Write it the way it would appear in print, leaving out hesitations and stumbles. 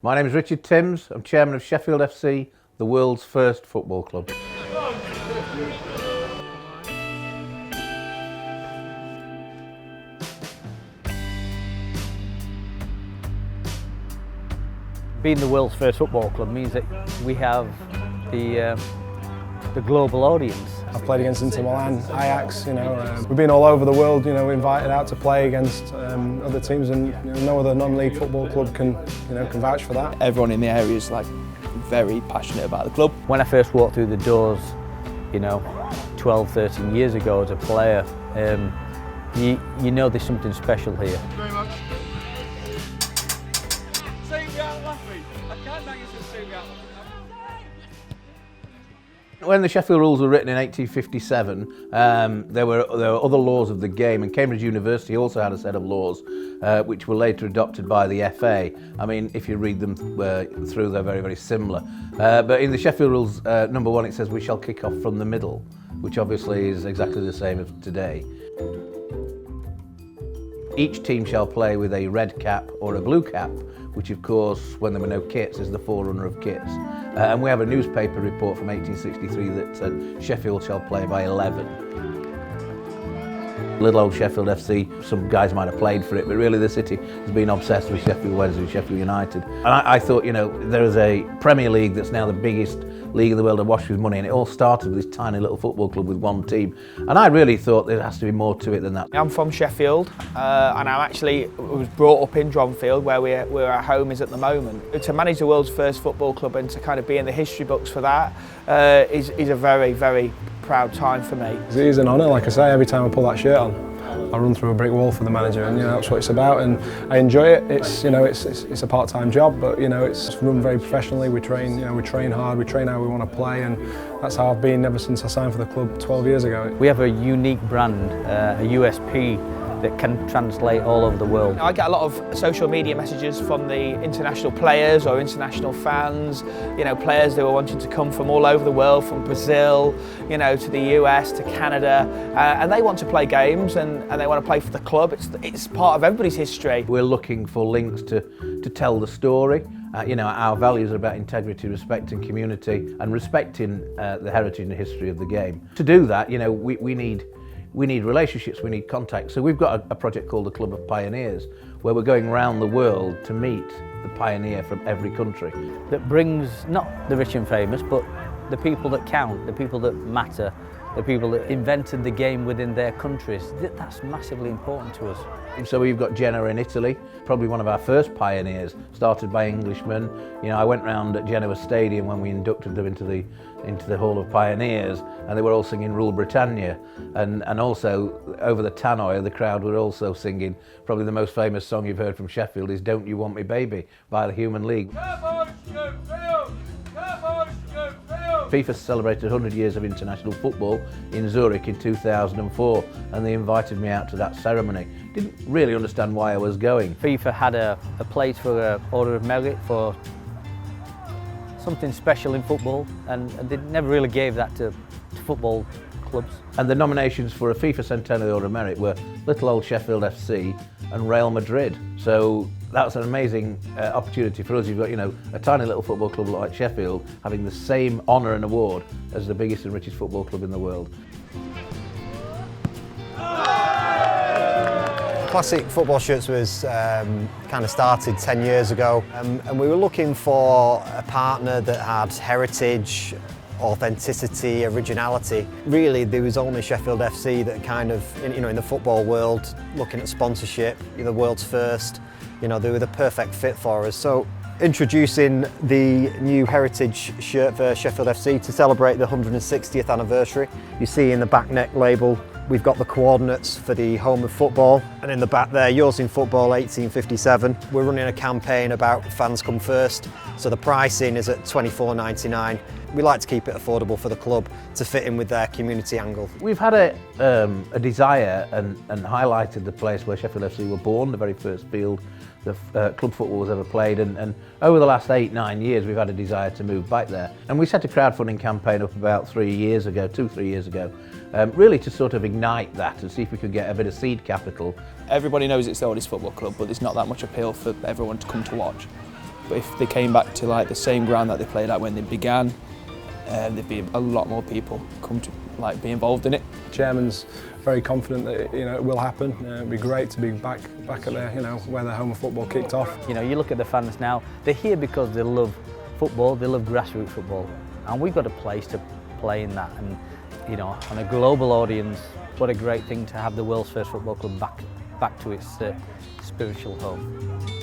My name is Richard Timms. I'm chairman of Sheffield FC, the world's first football club. Being the world's first football club means that we have the global audience. I've played against Inter Milan, Ajax, we've been all over the world, invited out to play against other teams, and no other non-league football club can vouch for that. Everyone in the area is very passionate about the club. When I first walked through the doors, 12, 13 years ago as a player, you know there's something special here. Thank you very much. Sing me out laughing. I can't think it's just sing me out laughing. When the Sheffield rules were written in 1857, there were other laws of the game, and Cambridge University also had a set of laws which were later adopted by the FA. I mean, if you read them through, they're very, very similar. But in the Sheffield rules, number 1, it says we shall kick off from the middle, which obviously is exactly the same as today. Each team shall play with a red cap or a blue cap, which of course, when there were no kits, is the forerunner of kits. And we have a newspaper report from 1863 that said Sheffield shall play by 11. Little old Sheffield FC, some guys might have played for it, but really the city has been obsessed with Sheffield Wednesday and Sheffield United. And I thought, there is a Premier League that's now the biggest league in the world, awash with money, and it all started with this tiny little football club with one team. And I really thought there has to be more to it than that. I'm from Sheffield, and I was brought up in Dronfield, where our home is at the moment. To manage the world's first football club and to kind of be in the history books for that is a very, very proud time for me. It is an honour, like I say, every time I pull that shirt on. I run through a brick wall for the manager, and that's what it's about, and I enjoy it. It's it's a part-time job, but it's run very professionally. We train hard, we train how we want to play, and that's how I've been ever since I signed for the club 12 years ago. We have a unique brand, a USP that can translate all over the world. I get a lot of social media messages from the international players or international fans, players that were wanting to come from all over the world, from Brazil, to the US, to Canada, and they want to play games and they want to play for the club. It's part of everybody's history. We're looking for links to tell the story. Our values are about integrity, respect and community, and respecting the heritage and history of the game. To do that, we need relationships, we need contacts. So we've got a project called the Club of Pioneers, where we're going around the world to meet the pioneer from every country. That brings not the rich and famous, but the people that count, the people that matter, the people that invented the game within their countries. That's massively important to us. So we've got Genoa in Italy, probably one of our first pioneers, started by Englishmen. I went round at Genoa Stadium when we inducted them into the Hall of Pioneers, and they were all singing Rule Britannia. And also over the tannoy, the crowd were also singing probably the most famous song you've heard from Sheffield is Don't You Want Me Baby by the Human League. FIFA celebrated 100 years of international football in Zurich in 2004, and they invited me out to that ceremony. Didn't really understand why I was going. FIFA had a place for an Order of Merit for something special in football, and they never really gave that to football clubs. And the nominations for a FIFA Centenary Order of Merit were little old Sheffield FC and Real Madrid. So that's an amazing opportunity for us. You've got, a tiny little football club like Sheffield having the same honour and award as the biggest and richest football club in the world. Classic Football Shirts was kind of started 10 years ago, and we were looking for a partner that had heritage, authenticity, originality. Really, there was only Sheffield FC that kind of, in the football world, looking at sponsorship, the world's first, they were the perfect fit for us. So introducing the new heritage shirt for Sheffield FC to celebrate the 160th anniversary. You see in the back neck label, we've got the coordinates for the home of football, and in the back there, Yours in Football 1857. We're running a campaign about fans come first, so the pricing is at £24.99. We like to keep it affordable for the club to fit in with their community angle. We've had a desire and highlighted the place where Sheffield FC were born, the very first field the club football was ever played, and over the last 8-9 years we've had a desire to move back there. And we set a crowdfunding campaign up about 3 years ago, 2-3 years ago, really to sort of ignite that and see if we could get a bit of seed capital. Everybody knows it's the oldest football club, but there's not that much appeal for everyone to come to watch. But if they came back to like the same ground that they played at when they began, there'd be a lot more people come to like be involved in it. Chairman's very confident that it will happen. It'd be great to be back at their, where their home of football kicked off. You look at the fans now, they're here because they love football, they love grassroots football, and we've got a place to play in that. And on a global audience, what a great thing to have the world's first football club back to its spiritual home.